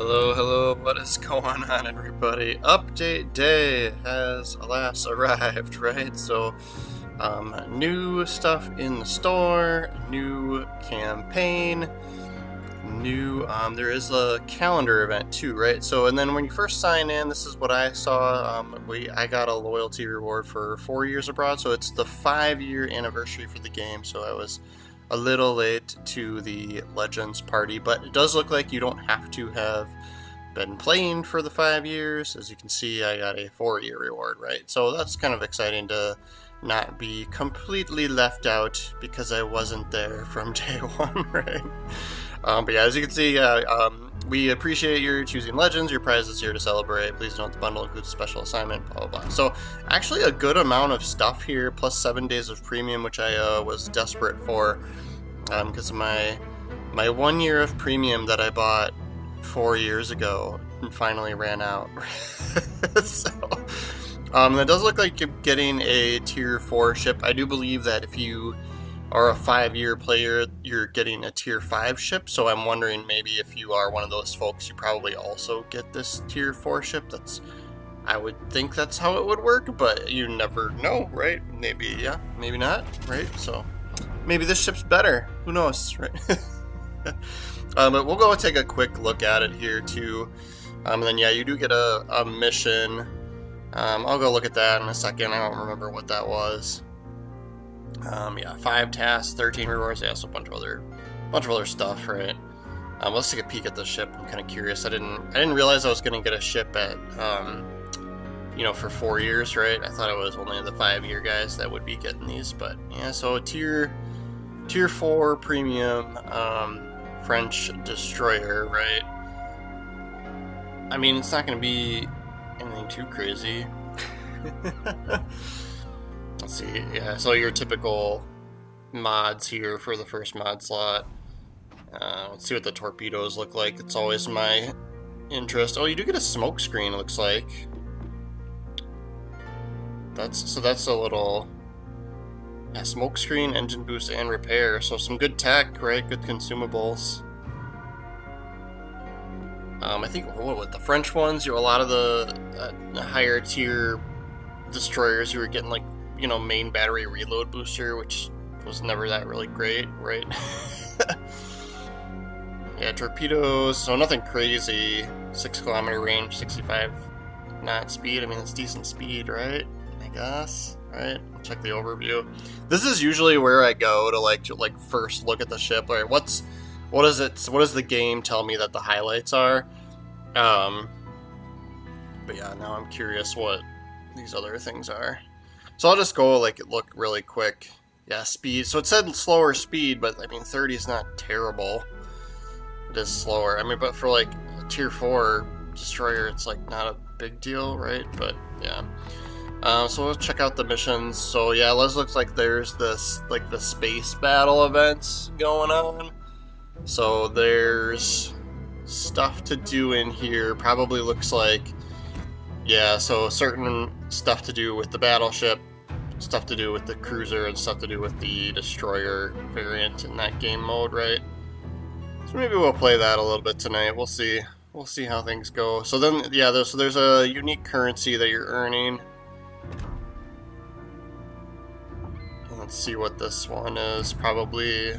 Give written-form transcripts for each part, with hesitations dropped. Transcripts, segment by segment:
Hello, hello, what is going on, everybody? Update day has, alas, arrived, right? So, new stuff in the store, new campaign, there is a calendar event too, right? So, and then when you first sign in, this is what I saw. I got a loyalty reward for 4 years abroad, so it's the 5-year anniversary for the game, so I was a little late to the Legends party, but it does look like you don't have to have been playing for the 5 years. As you can see, I got a 4-year reward, right? So that's kind of exciting to not be completely left out because I wasn't there from day one, right? But yeah, as you can see, we appreciate your choosing Legends. Your prize is here to celebrate. Please note the bundle includes a special assignment, blah, blah, blah. So actually a good amount of stuff here, plus 7 days of premium, which I was desperate for because of my 1 year of premium that I bought 4 years ago and finally ran out. So, it does look like you're getting a tier 4 ship. I do believe that if you are a 5-year player, you're getting a tier 5 ship, so I'm wondering maybe if you are one of those folks, you probably also get this tier 4 ship. I would think that's how it would work, but you never know, right? Maybe, yeah, maybe not, right? So maybe this ship's better, who knows, right? But we'll go and take a quick look at it here too. And then yeah, you do get a mission. I'll go look at that in a second. I don't remember what that was. Yeah, 5 tasks, 13 rewards. Yeah, so a bunch of other stuff, right? Let's take a peek at the ship. I'm kind of curious. I didn't realize I was going to get a ship at for 4 years, right? I thought it was only the 5-year guys that would be getting these, but yeah. So tier 4 premium French destroyer, right? I mean, it's not going to be anything too crazy. Let's see, yeah, so your typical mods here for the first mod slot. Let's see what the torpedoes look like. It's always my interest. Oh, you do get a smoke screen, it looks like. That's a little... Yeah, smoke screen, engine boost, and repair. So some good tech, right? Good consumables. I think with the French ones, a lot of the higher tier destroyers, you were getting like, main battery reload booster, which was never that really great, right? Yeah, torpedoes, so nothing crazy. 6-kilometer range, 65 knot speed. I mean, it's decent speed, right? I guess, right? Check the overview. This is usually where I go to first look at the ship. Right? What does the game tell me that the highlights are? But yeah, now I'm curious what these other things are. So I'll just go look really quick. Yeah, speed. So it said slower speed, but I mean 30 is not terrible. It is slower. I mean, but for like a tier 4 destroyer, it's like not a big deal, right? But yeah. So we'll check out the missions. So yeah, it looks like there's this the space battle events going on. So there's stuff to do in here. Probably looks like, yeah, so certain stuff to do with the battleship, stuff to do with the cruiser, and stuff to do with the destroyer variant in that game mode, right? So maybe we'll play that a little bit tonight. We'll see how things go. So then, yeah, there's a unique currency that you're earning. Let's see what this one is. Probably,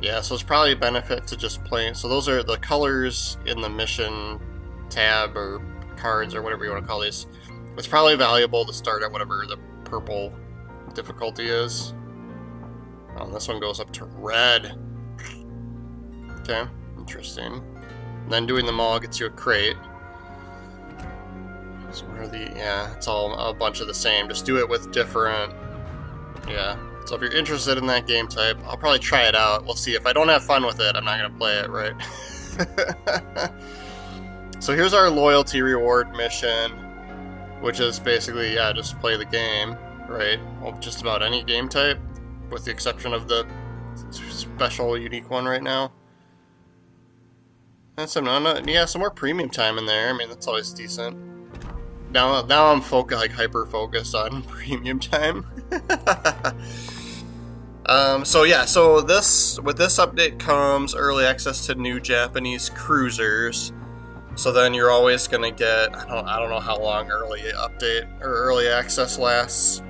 yeah, so it's probably a benefit to just playing. So those are the colors in the mission tab or cards or whatever you want to call these. It's probably valuable to start at whatever the purple difficulty is. This one goes up to red. Okay, interesting. And then doing them all gets you a crate. So what are yeah, it's all a bunch of the same. Just do it with different, yeah. So if you're interested in that game type, I'll probably try it out. We'll see. If I don't have fun with it, I'm not going to play it, right? So here's our loyalty reward mission, which is basically, yeah, just play the game, right? Well, just about any game type, with the exception of the special unique one right now. And some more premium time in there. I mean, that's always decent. Now I'm hyper focused on premium time. So yeah, so this with this update comes early access to new Japanese cruisers. So then you're always gonna get I don't know how long early update or early access lasts,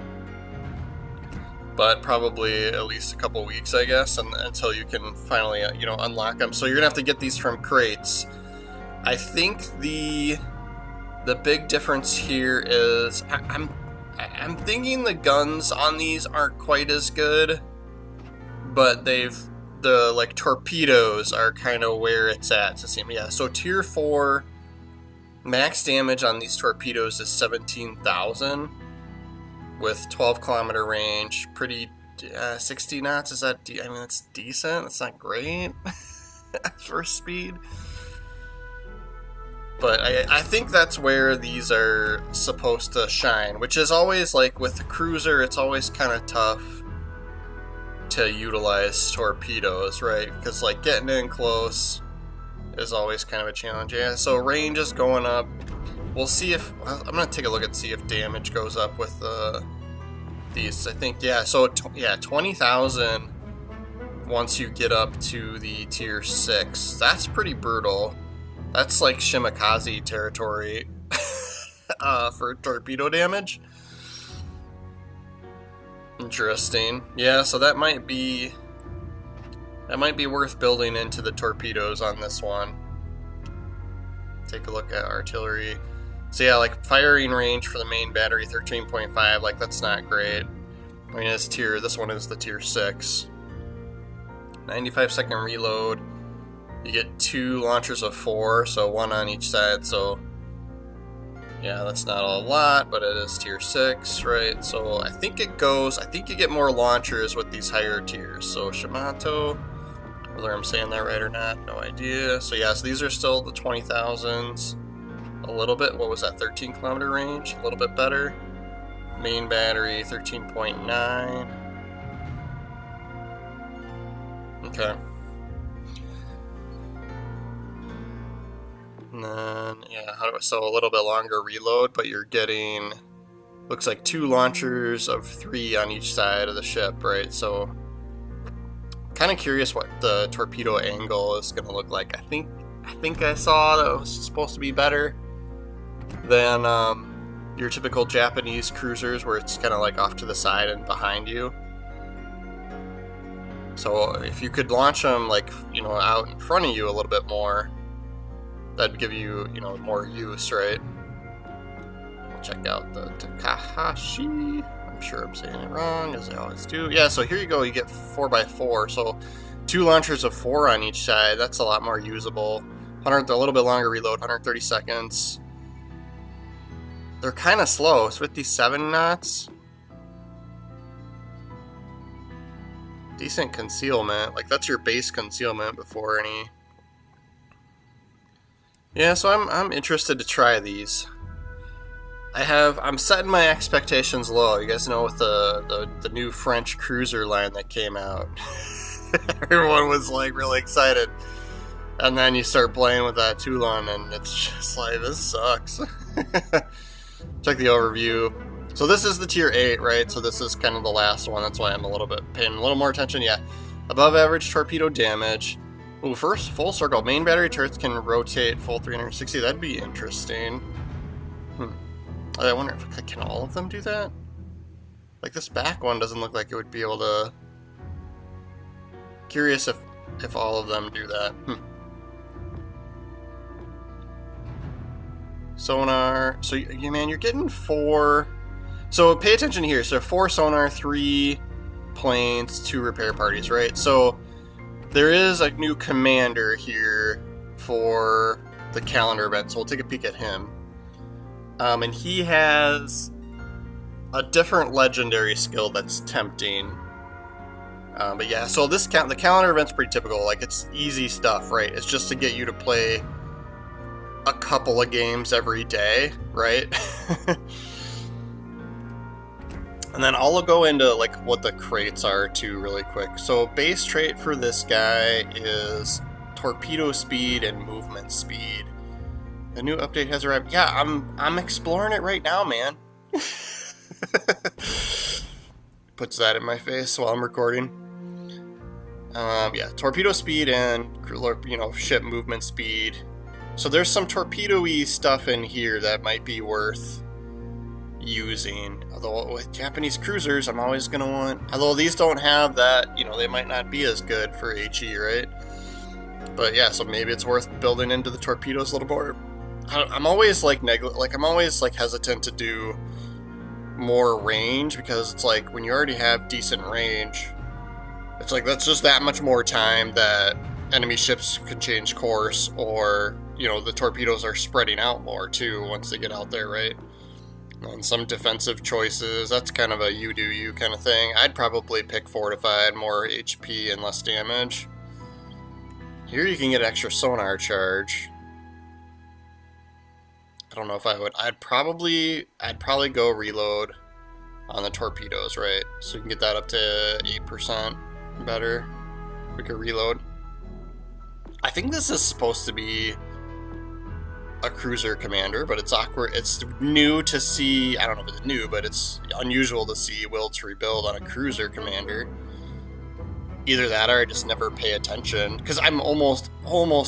but probably at least a couple weeks, I guess, and until you can finally unlock them. So you're gonna have to get these from crates. I think the big difference here is I'm thinking the guns on these aren't quite as good, but the like torpedoes are kind of where it's at to see them. Yeah, so tier 4 max damage on these torpedoes is 17,000 with 12-kilometer range. Pretty 60 knots. Is that? I mean, that's decent. It's not great for speed. But I think that's where these are supposed to shine, which is always, like, with the cruiser, it's always kind of tough to utilize torpedoes, right? Because, like, getting in close is always kind of a challenge. Yeah, so range is going up. We'll see if... I'm going to take a look and see if damage goes up with these. I think, yeah, so, 20,000 once you get up to the tier 6. That's pretty brutal. That's like Shimakaze territory for torpedo damage. Interesting. Yeah, so that might be worth building into the torpedoes on this one. Take a look at artillery. So yeah, like firing range for the main battery 13.5, like that's not great. I mean, this one is the tier 6. 95-second reload. You get 2 launchers of 4, so 1 on each side, so yeah, that's not a lot, but it is tier 6, right? So I think you get more launchers with these higher tiers. So Shimato, whether I'm saying that right or not, no idea. So yeah, so these are still the 20,000s. A little bit, what was that, 13-kilometer range? A little bit better. Main battery, 13.9. Okay. And then, yeah, so a little bit longer reload, but you're getting, looks like 2 launchers of 3 on each side of the ship, right? So, kind of curious what the torpedo angle is going to look like. I think I saw that it was supposed to be better than your typical Japanese cruisers, where it's kind of like off to the side and behind you. So, if you could launch them, like, out in front of you a little bit more, that'd give you, more use, right? We'll check out the Takahashi. I'm sure I'm saying it wrong, as I always do. Yeah, so here you go. You get 4x4. So 2 launchers of 4 on each side. That's a lot more usable. A little bit longer reload, 130 seconds. They're kind of slow. It's 57 knots. Decent concealment. Like, that's your base concealment before any... Yeah, so I'm interested to try these. I'm setting my expectations low. You guys know with the new French cruiser line that came out, everyone was like really excited, and then you start playing with that Toulon, and it's just like, this sucks. Check the overview. So this is the tier 8, right? So this is kind of the last one. That's why I'm paying a little more attention. Yeah, above average torpedo damage. Ooh, first full circle. Main battery turrets can rotate full 360. That'd be interesting. I wonder if can all of them do that? Like, this back one doesn't look like it would be able to. Curious if all of them do that. Sonar. So you're getting 4. So pay attention here. So 4 sonar, 3 planes, 2 repair parties, right? So there is a new commander here for the calendar event, so we'll take a peek at him. And he has a different legendary skill that's tempting. But yeah, so the calendar event's pretty typical. Like, it's easy stuff, right? It's just to get you to play a couple of games every day, right? And then I'll go into like what the crates are too really quick. So base trait for this guy is torpedo speed and movement speed. The new update has arrived. Yeah, I'm exploring it right now, man. Puts that in my face while I'm recording. Yeah, torpedo speed and, you know, ship movement speed. So there's some torpedo-y stuff in here that might be worth using. Although with Japanese cruisers, I'm always going to want... Although these don't have that, you know, they might not be as good for HE, right? But yeah, so maybe it's worth building into the torpedoes a little more. I'm always like I'm always like hesitant to do more range, because it's like when you already have decent range, it's like that's just that much more time that enemy ships could change course, or, you know, the torpedoes are spreading out more too once they get out there, right? And some defensive choices, that's kind of a you do you kind of thing. I'd probably pick fortified, more HP and less damage. Here you can get extra sonar charge. I don't know if I would. I'd probably go reload on the torpedoes, right? So you can get that up to 8% better. Quicker reload. I think this is supposed to be a cruiser commander, but it's awkward. It's new to see. I don't know if it's new, but it's unusual to see will to rebuild on a cruiser commander. Either that or I just never pay attention, because I'm almost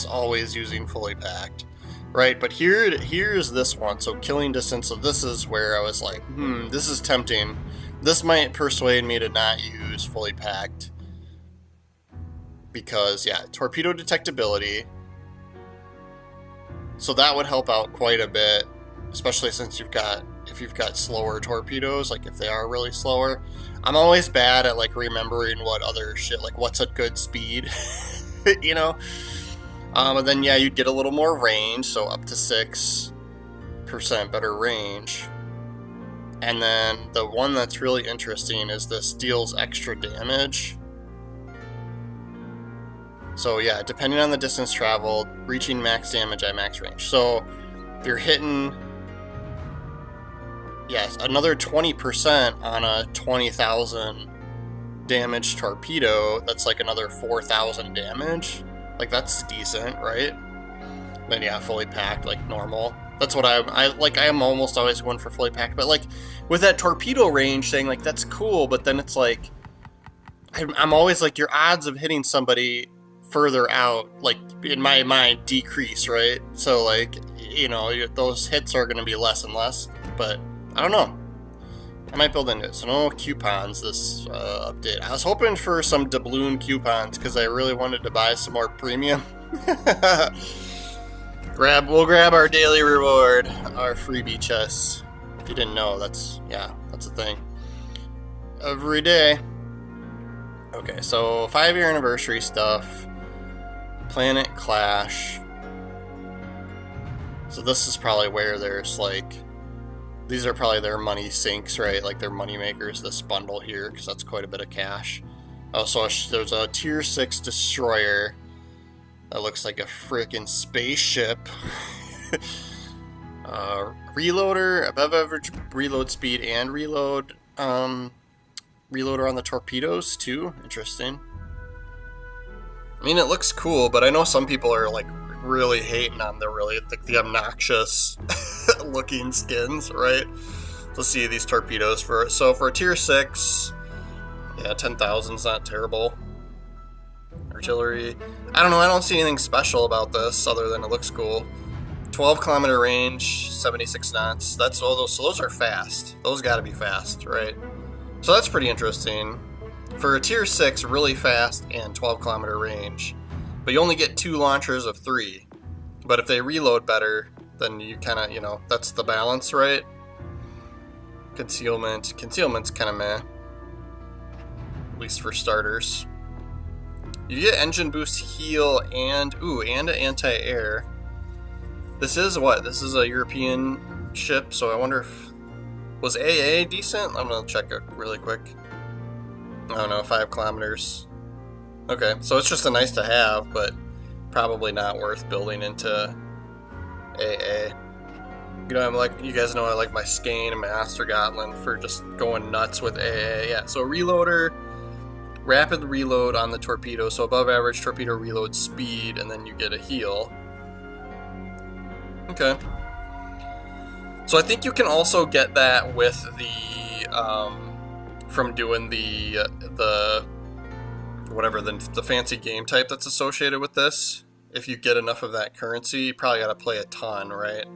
always using fully packed, right? But here's this one. So killing distance. So this is where I was like, this is tempting. This might persuade me to not use fully packed, because yeah, torpedo detectability. So that would help out quite a bit, especially since if you've got slower torpedoes, like if they are really slower. I'm always bad at like remembering what other shit, like what's a good speed, you know? And then yeah, you'd get a little more range, so up to 6% better range. And then the one that's really interesting is this deals extra damage. So yeah, depending on the distance traveled, reaching max damage at max range. So if you're hitting, yes, another 20% on a 20,000 damage torpedo, that's like another 4,000 damage. Like that's decent, right? Then yeah, fully packed, like normal. That's what I am almost always going for fully packed. But like with that torpedo range thing, like that's cool. But then it's like, I'm always like, your odds of hitting somebody further out, like in my mind, decrease, right? So like, you know, those hits are going to be less and less. But I don't know. I might build into it. So no coupons this update. I was hoping for some doubloon coupons because I really wanted to buy some more premium. We'll grab our daily reward, our freebie chest. If you didn't know, that's a thing. Every day. Okay, so 5-year anniversary stuff. Planet Clash. So this is probably where there's like, these are probably their money sinks, right? Like their money makers, this bundle here, because that's quite a bit of cash. Oh, so there's a tier 6 destroyer that looks like a freaking spaceship. Reloader, above average reload speed and reloader on the torpedoes too. Interesting. I mean, it looks cool, but I know some people are like really hating on the obnoxious looking skins, right? Let's see these torpedoes for a tier 6, yeah, 10,000's not terrible. Artillery, I don't know, I don't see anything special about this other than it looks cool. 12-kilometer range, 76 knots. Those are fast. Those got to be fast, right? So that's pretty interesting. For a tier 6, really fast and 12-kilometer range. But you only get 2 launchers of 3. But if they reload better, then you kind of, you know, that's the balance, right? Concealment's kind of meh. At least for starters. You get engine boost, heal, and an anti-air. This is a European ship, so I wonder if... Was AA decent? I'm gonna check it really quick. I don't know, 5 kilometers. Okay, so it's just a nice to have, but probably not worth building into AA. You know, you guys know I like my Skane and my Ostergotland for just going nuts with AA. Yeah, so reloader, rapid reload on the torpedo, so above average torpedo reload speed, and then you get a heal. Okay. So I think you can also get that with the from doing the whatever the fancy game type that's associated with this. If you get enough of that currency, you probably got to play a ton, right?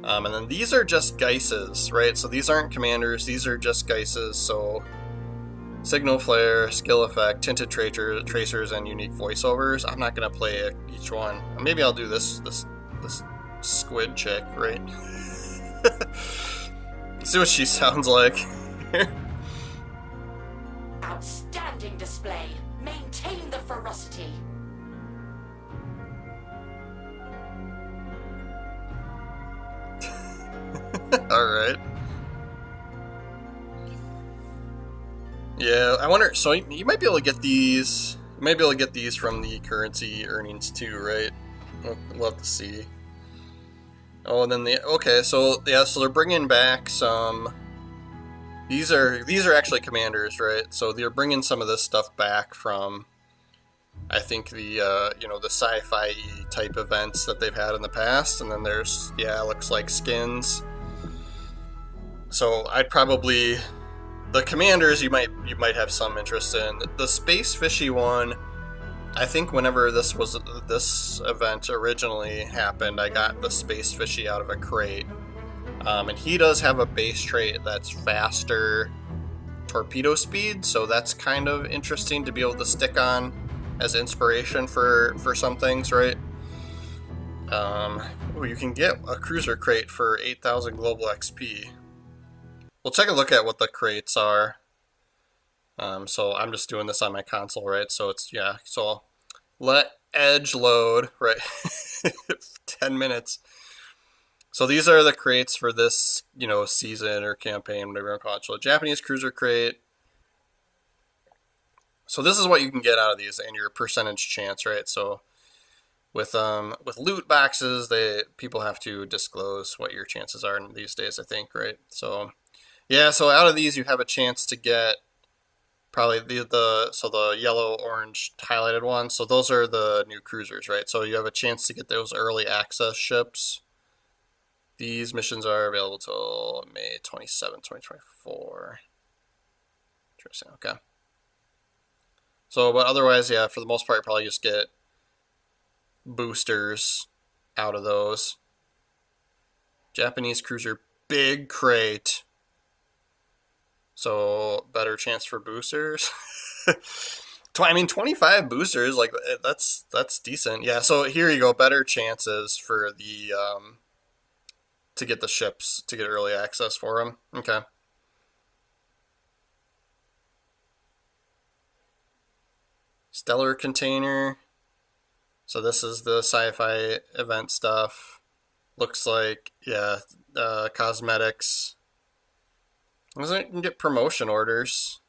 And then these are just Geises, right? So these aren't commanders, these are just Geises. So signal flare, skill effect, tinted tracers, and unique voiceovers. I'm not gonna play each one. Maybe I'll do this squid chick, right? See what she sounds like. Outstanding display. Maintain the ferocity. All right. Yeah, I wonder. So you might be able to get these. You might be able to get these from the currency earnings too, right? We'll have to see. Oh, and then okay. So yeah, so they're bringing back some. These are actually commanders, right? So they're bringing some of this stuff back from, I think, the the sci-fi type events that they've had in the past, and then there's looks like skins. So I'd probably. The commanders you might have some interest in. The space fishy one, I think whenever this event originally happened, I got the space fishy out of a crate. And he does have a base trait that's faster torpedo speed, so that's kind of interesting to be able to stick on as inspiration for some things, right? You can get a cruiser crate for 8,000 global XP. We'll take a look at what the crates are. So I'm just doing this on my console, right? So it's, so let Edge load, right? 10 minutes. So these are the crates for this, season or campaign, whatever you want to call it. So Japanese cruiser crate. So this is what you can get out of these and your percentage chance, right? So with loot boxes, people have to disclose what your chances are these days, I think, right? So yeah, so out of these you have a chance to get probably the yellow, orange highlighted ones. So those are the new cruisers, right? So you have a chance to get those early access ships. These missions are available till May 27, 2024. Interesting, okay. So, but otherwise, yeah, for the most part, you probably just get boosters out of those. Japanese cruiser big crate. So, better chance for boosters. 25 boosters, like, that's decent. Yeah, so here you go, better chances for the, to get the ships, to get early access for them. Okay. Stellar container. So this is the sci-fi event stuff. Looks like, cosmetics. You can get promotion orders.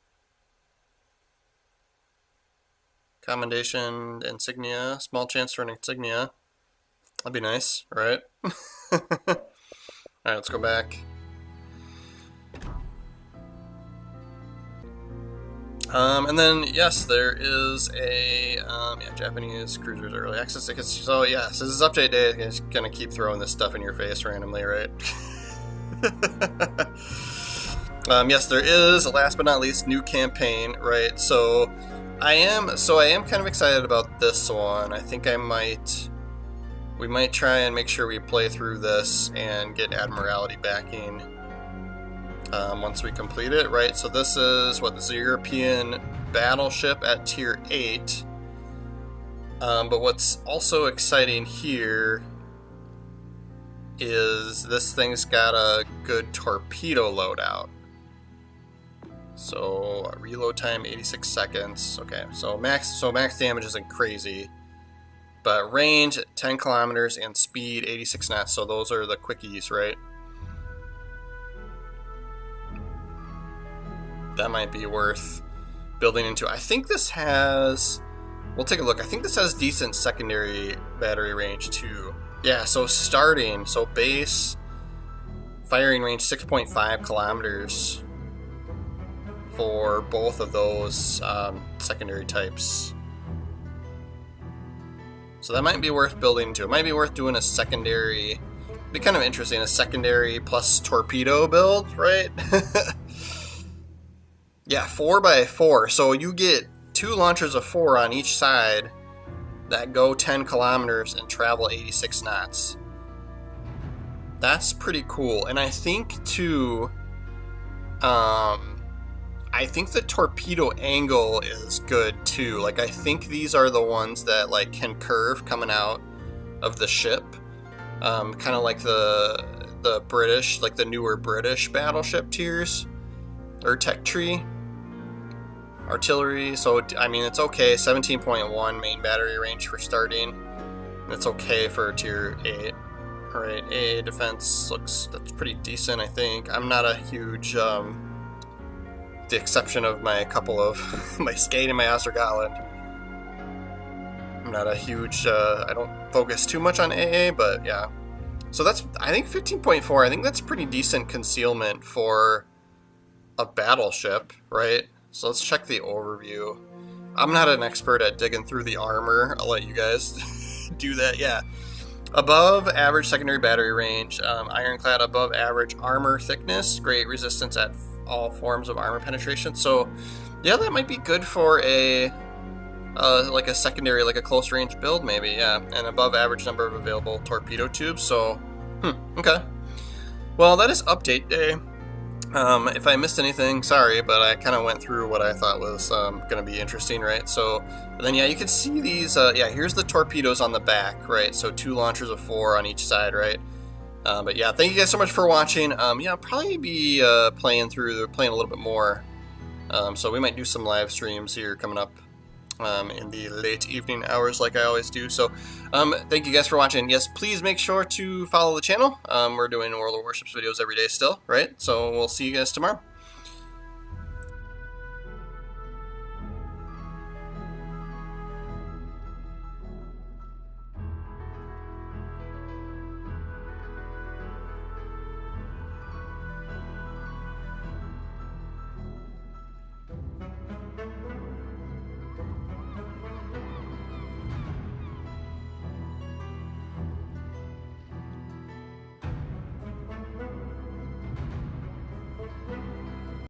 Commendation insignia. Small chance for an insignia. That'd be nice, right? Alright, let's go back. And then, yes, there is a Japanese cruisers early access tickets. So, yes, this is update day. I'm just going to keep throwing this stuff in your face randomly, right? Yes, there is, last but not least, new campaign, right? So I am kind of excited about this one. I think we might try and make sure we play through this and get Admiralty backing once we complete it, right? So this is a European battleship at tier 8. But what's also exciting here is this thing's got a good torpedo loadout. So reload time 86 seconds. Okay, so max damage isn't crazy, but range 10 kilometers and speed 86 knots. So those are the quickies, right? That might be worth building into. I think this has. We'll take a look. I think this has decent secondary battery range too. Yeah. So base firing range 6.5 kilometers. For both of those secondary types. So that might be worth building to. It might be worth doing a secondary. It'd be kind of interesting, a secondary plus torpedo build, right? Yeah, 4x4. So you get 2 launchers of 4 on each side that go 10 kilometers and travel 86 knots. That's pretty cool. And I think too, I think the torpedo angle is good too. Like, I think these are the ones that like can curve coming out of the ship, kind of like the British, like the newer British battleship tiers or tech tree artillery. So I mean, it's okay. 17.1 main battery range for starting. That's okay for tier 8. All right, A defense that's pretty decent, I think. I'm not a huge, the exception of my couple of my Skate and my Ostergaland. I'm not a huge, I don't focus too much on AA, but yeah. So that's, I think 15.4, I think that's pretty decent concealment for a battleship, right? So let's check the overview. I'm not an expert at digging through the armor. I'll let you guys do that, yeah. Above average secondary battery range, ironclad above average armor thickness, great resistance at all forms of armor penetration. So yeah, that might be good for a like a secondary, like a close range build maybe, yeah. And above average number of available torpedo tubes. So okay, well, that is update day. If I missed anything, sorry, but I kind of went through what I thought was going to be interesting, right? So then, yeah, you can see these, yeah, here's the torpedoes on the back, right? So 2 launchers of 4 on each side, right? But yeah, thank you guys so much for watching. Yeah, I'll probably be playing a little bit more. So we might do some live streams here coming up in the late evening hours like I always do. So thank you guys for watching. Yes, please make sure to follow the channel. We're doing World of Warships videos every day still, right? So we'll see you guys tomorrow.